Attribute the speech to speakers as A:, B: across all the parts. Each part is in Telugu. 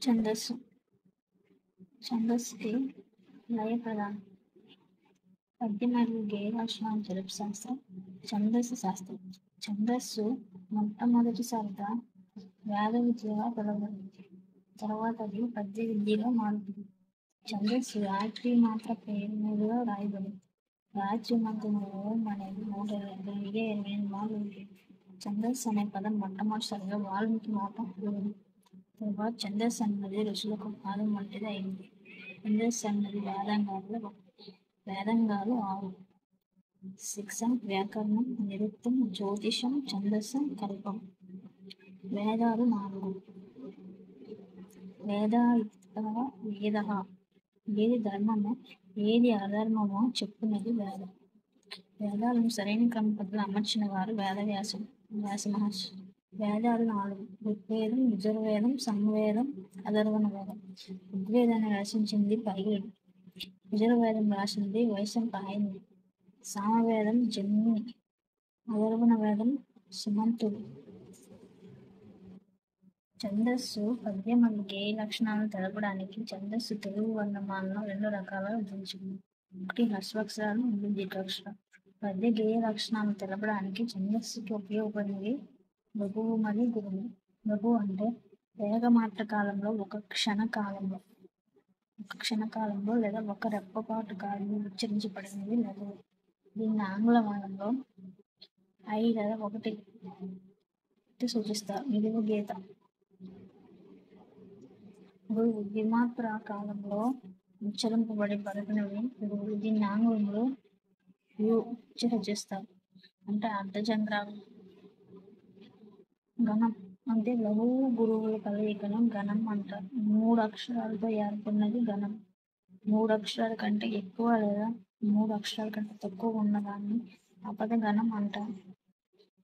A: ఛందస్సు. ఛందస్సుకి లయ ప్రధానం. పద్య మరియు గేయ లక్షణాలు తెలుపు శాస్త్రం ఛందస్సు శాస్త్రం. ఛందస్సు మొట్టమొదటిసారిగా వేద విద్యగా పిలువబడింది. తర్వాత అది పద్య విద్యగా మారుతుంది. ఛందస్సు గాయత్రి మాత్ర పేరు మీదుగా రాయబడింది. గాయత్రి మంత్రంలో ఓం అనేది 128 మార్లు ఉంది. ఛందస్సు అనే పదం మొట్టమొదటిసారిగా వాల్మీకి మాట ఉంది. తర్వాత ఛందస్సు అన్నది ఋషులకు పాదం వంటిది అయింది. ఛందస్సు అన్నది వేదంగాలు 6: శిక్షం, వ్యాకరణం, నిరుక్తం, జ్యోతిషం, ఛందస్సం, కల్పం. వేదాలు 4: వేద ఏది ధర్మమో ఏది అధర్మమో చెప్పున్నది వేదం. వేదాలను సరైన క్రమ పద్ధతిలో అమర్చిన వారు వ్యాస మహర్షి. వేదాలు 4: ఋగ్వేదం, యజుర్వేదం, సామవేదం, అథర్వణ వేదం. ఋగ్వేదాన్ని రచించింది పైలుడు. యజుర్వేదం రాసింది వైశంపాయనుడు. సామవేదం జైమిని. అథర్వణ వేదం సుమంతుడు. ఛందస్సు పద్య మరియు గేయ లక్షణాలను తెలపడానికి ఛందస్సు తెలుగు వర్ణమాలను 2 రకాలుగా విభజించింది. 1 హ్రస్వాక్షరాలు, 2 దీర్ఘాక్షరాలు. పద్య గేయ లక్షణాలను తెలపడానికి ఛందస్సుకి ఉపయోగపడినవి లఘువు మరియు గురువు. లఘువు అంటే వేగమాత్ర కాలంలో ఒక క్షణకాలంలో లేదా ఒక రెప్పపాటు కాలంలో ఉచ్చరించబడినది లఘువు. దీన్ని ఆంగ్ల భాషలో ఐ లేదా 1 సూచిస్తారు. నిలువు గీత. గురువు ద్విమాత్ర కాలంలో ఉచ్చరింపబడినవి గురువులు. దీన్ని ఆంగ్లంలో యు సూచిస్తారు. అంటే అర్ధచంద్రాలు. గణం అంటే లఘువు గురువుల కలయికను గణం అంటారు. 3 అక్షరాలతో ఏర్పడినది గణం. 3 అక్షరాల కంటే ఎక్కువ లేదా 3 అక్షరాల కంటే తక్కువ ఉన్నదాన్ని అపద గణం అంటారు.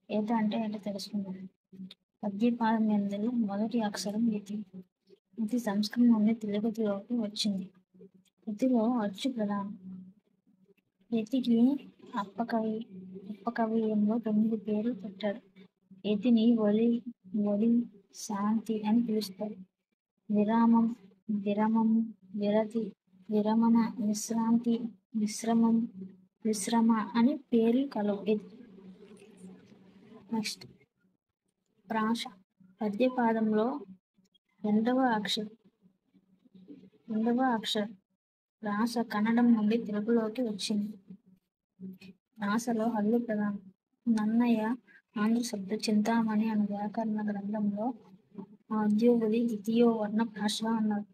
A: ఏత అంటే ఏంటో తెలుసుకుందాం. పద్యపాదం ఎందు మొదటి అక్షరం యతి. ఇది సంస్కృతం నుండి తెలుగులోకి వచ్చింది. యతిలో అచ్చు ప్రధానం. యతికి అప్పకవియంలో 9 పేర్లు పెట్టారు. యతిని వలి, శాంతి అని పిలుస్తారు. విరామం, విరమము, విరతి, విరమణ, విశ్రాంతి, విశ్రమం, విశ్రమ అని పేర్లు కలవు. నెక్స్ట్ ప్రాస. పద్యపాదంలో రెండవ అక్షరం ప్రాస కన్నడం నుండి తెలుగులోకి వచ్చింది. ప్రాసలో హల్లు ప్రధానం. నన్నయ్య ఆంధ్ర శబ్ద చింతామణి అనే వ్యాకరణ గ్రంథంలో ఉద్యోగుది ద్వితీయ వర్ణ ప్రాస అన్నారు.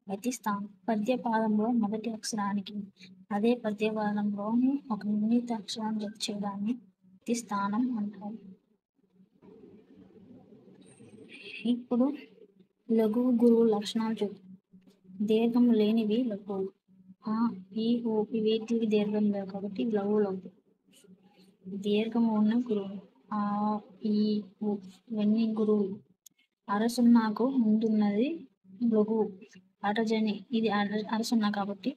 A: యతి స్థానం. పద్యపాదంలో మొదటి అక్షరానికి అదే పద్యపాదంలోని ఒక నిర్ణీత అక్షరాన్ని జత చేయడాన్ని యతి స్థానం అంటారు. ఇప్పుడు లఘువు గురువు లక్షణాలు చూద్దాం. దీర్ఘం లేనివి లఘువులు. ఆ, ఈ, ఊ వీటికి దీర్ఘం లేవు కాబట్టి లఘువులు అవుతాయి. దీర్ఘము ఉన్న గురువులు. ఆ, ఈ, ఊ ఇవన్నీ గురువులు. అరసున్నాకు ముందున్నది లఘువు. అరజని ఇది అరసున్నా కాబట్టి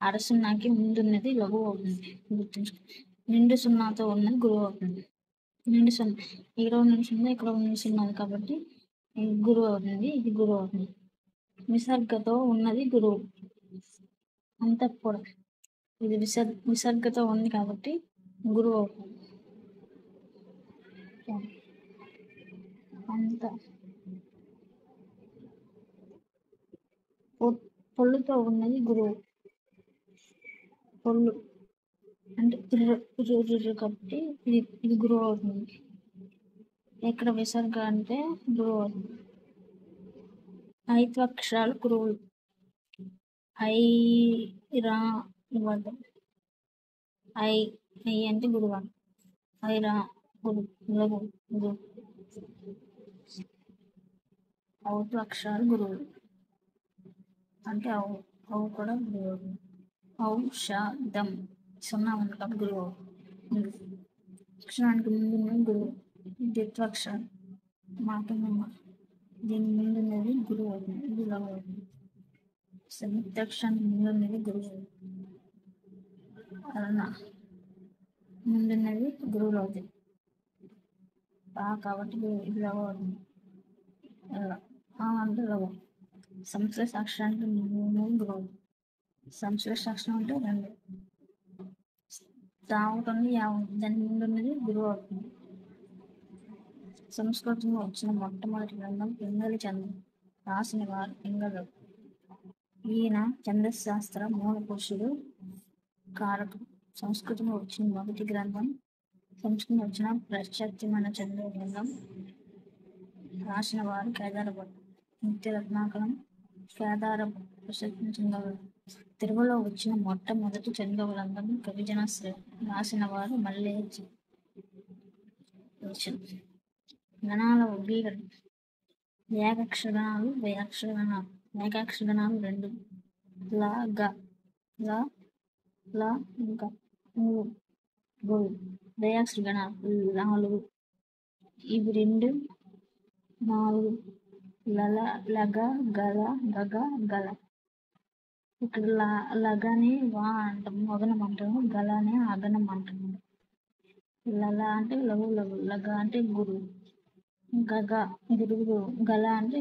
A: అరసున్నాకి ముందున్నది లఘువు అవుతుంది. గుర్తుంచుకో. నిండు సున్నాతో ఉన్నది గురువు అవుతుంది. నిండు సున్నా ఇక్కడ ఉన్న సున్నా ఇక్కడ ఉన్న సున్నది కాబట్టి గురువు అవుతుంది. ఇది గురువు అవుతుంది. విసర్గతో ఉన్నది గురువు. అంత కూడా ఇది విసర్గతో ఉంది కాబట్టి గురువు అవుతుంది. అంత పొల్లుతో ఉన్నది గురువు. పొల్లు అంటే కాబట్టి ఇది గురువు అవుతుంది. ఎక్కడ విసర్గ అంటే గురువు అవుతుంది. 5 అక్షరాలు గురువులు. ఐ, రా ఇవ్వద్దు. ఐ అంటే గురువు. ఐ, రా గురువు. 5 అక్షరాలు గురువులు అంటే అవు కూడా గురువు. ఔషధం సున్నా ఉంది కాబట్టి గురువు. అక్షరానికి ముందున్నది గురువు. ద్విత్వాక్షరం మాట దీని ముందున్నది గురువు అవుతుంది. ఇది లఘువు అవుతుంది. సంయుక్తాక్షరానికి ముందున్నది గురువు. అలన ముందున్నది గురువులు అవుతుంది. కాబట్టి ఇది లఘువు అవుతుంది. అంటే లఘువు. సంశ్లేష అక్షరానికి 3 గురువులు. సంశ్లేష అక్షరం అంటే 2. తావుతుంది దాని ముందు ఉన్నది గురువు అవుతుంది. సంస్కృతంలో వచ్చిన మొట్టమొదటి గ్రంథం పింగళి చంద్రం. రాసిన వారు పింగళుడు. ఈయన ఛందశాస్త్ర మూల పురుషుడు, కారకుడు. సంస్కృతంలో వచ్చిన మొదటి గ్రంథం సంస్కృతంలో వచ్చిన ప్రత్యక్షమైన చంద్ర గ్రంథం. రాసిన వారు కేదారభట్టు. నిత్య రత్నాకరం కేదార ప్రసిద్ధించగలరు. తెలుగులో వచ్చిన మొట్టమొదటి చంద్ర గ్రంథం కవిజనశ్రీ. రాసిన వారు మల్లేజీ. గణాల వర్గీకరణ. ఏకాక్షర గణాలు, ద్వయాక్షర గణాలు. ఏకాక్షర గణాలు 2. ల గ ల ల గ 3. ద్వయాక్షర గణాలు 4. ఇవి 2 4. లల లగ గల గగ గల. ఇక్కడ లగని వా అంటాము, అగనం అంటాము. గలని అగనం అంటాము. లల అంటే లఘు లఘు, లగ అంటే గురువు, గగ గురువు, గల అంటే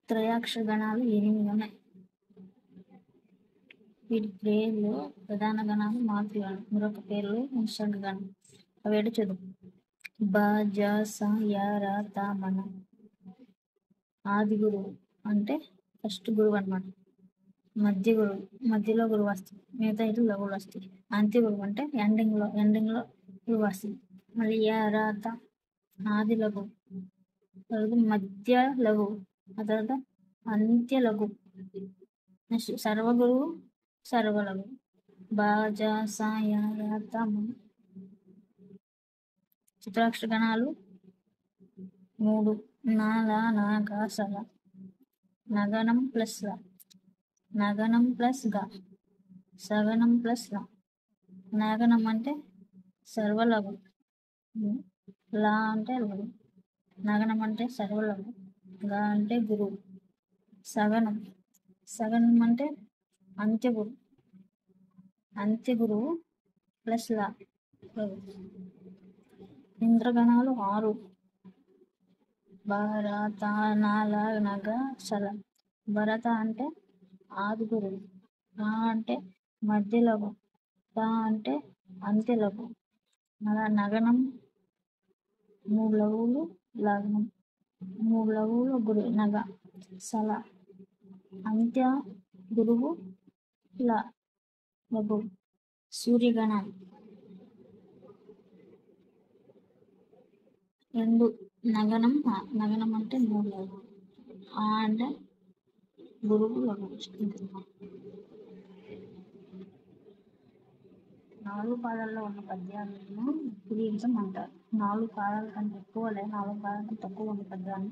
A: త్రయాక్షర గణాలు 8 ఉన్నాయి. వీటి పేర్లు ప్రధాన గణాలు మాతృగణం, మరొక పేర్లు నిసర్గ గణం. అవేడు చదువు. బ జ స య ర త మన. ఆది గురువు అంటే ఫస్ట్ గురువు అన్నమాట. మధ్య గురువు, మధ్యలో గురువు వస్తుంది. మిగతా ఇటు లఘువులు వస్తాయి. అంత్య గురువు అంటే ఎండింగ్ లో గురువు వస్తుంది. మళ్ళీ య ర త ఆది లఘు, తర్వాత మధ్య లఘు, ఆ తర్వాత అంత్య లఘు, నెక్స్ట్ సర్వగురువు సర్వలఘు. బ జ స య ర త మన. చతురాక్షర గణాలు 3. న ల న గ స ల. నగనం ప్లస్ ల, నగనం ప్లస్ గ, సగనం ప్లస్ ల. నగనం అంటే సర్వలఘు, లా అంటే లఘు. నగనం అంటే సర్వలఘు, గా అంటే గురువు. సగనం, సగనం అంటే అంత్యగురు, అంత్యగురువు ప్లస్ లా. ఇంద్రగణాలు 6. భరత నాల నగ సల. భరత అంటే ఆది గురువు, నా అంటే మధ్య లఘు, తా అంటే అంత్య లఘు. నగనం 3 లఘువులు, లగ్నం 3 లఘువులు గురు నగ. సల అంత్య గురువు లఘు. సూర్యగణాలు 2. నగనం నగనం అంటే 3 లఘువులు, ఆ అంటే గురువు లఘు. 4 పాదాల్లో ఉన్న పద్యాలను పురీంచం అంటారు. 4 పాదాల కంటే ఎక్కువ లేదా 4 పాదాల కంటే తక్కువ ఉన్న పద్యాన్ని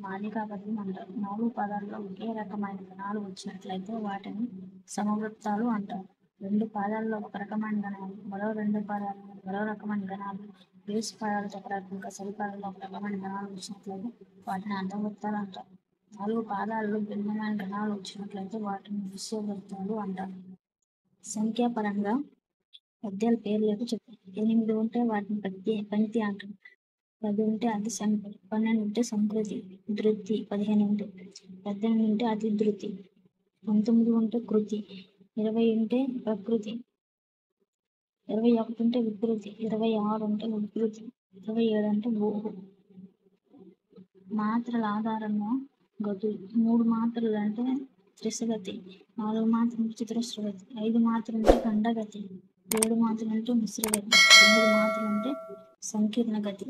A: మాలికా పద్యం అంటారు. 4 పాదాల్లో ఒకే రకమైన గణాలు వచ్చినట్లయితే వాటిని సమవృత్తాలు అంటారు. 2 పాదాల్లో ఒక రకమైన గణాలు, మరో 2 పాదాల్లో మరో రకమైన గణాలు, బేస్ పాదాలతో ఒక రకంగా సరి పాదాల్లో ఒక రకమైన గణాలు వచ్చినట్లయితే వాటిని అర్ధవృత్తాలు అంటారు. 4 పాదాల్లో భిన్నమైన గణాలు వచ్చినట్లయితే వాటిని విశ్వవృత్తాలు అంటారు. సంఖ్యాపరంగా పద్యాల పేర్లకు చెప్పు. 8 ఉంటే వాటిని పంక్తి అంటారు. 10 ఉంటే అది సంఖ్య, 12 ఉంటే సంకృతి, ధృతి, 15 ఉంటే 18 ఉంటే అతి ధృతి, 19 ఉంటే కృతి, 20 ఉంటే ప్రకృతి, 21 ఉంటే వికృతి, 26 ఉంటే వికృతి, 27 అంటే భూహు. మాత్రల ఆధారంగా గతులు. 3 మాత్రలు అంటే త్రిశగతి, 4 మాత్రలు అంటే చతురస్రగతి, 5 మాత్రలు అంటే ఖండగతి, 7 మాత్రలు అంటే మిశ్రగతి, 9 మాత్రలు అంటే సంకీర్ణ గతి.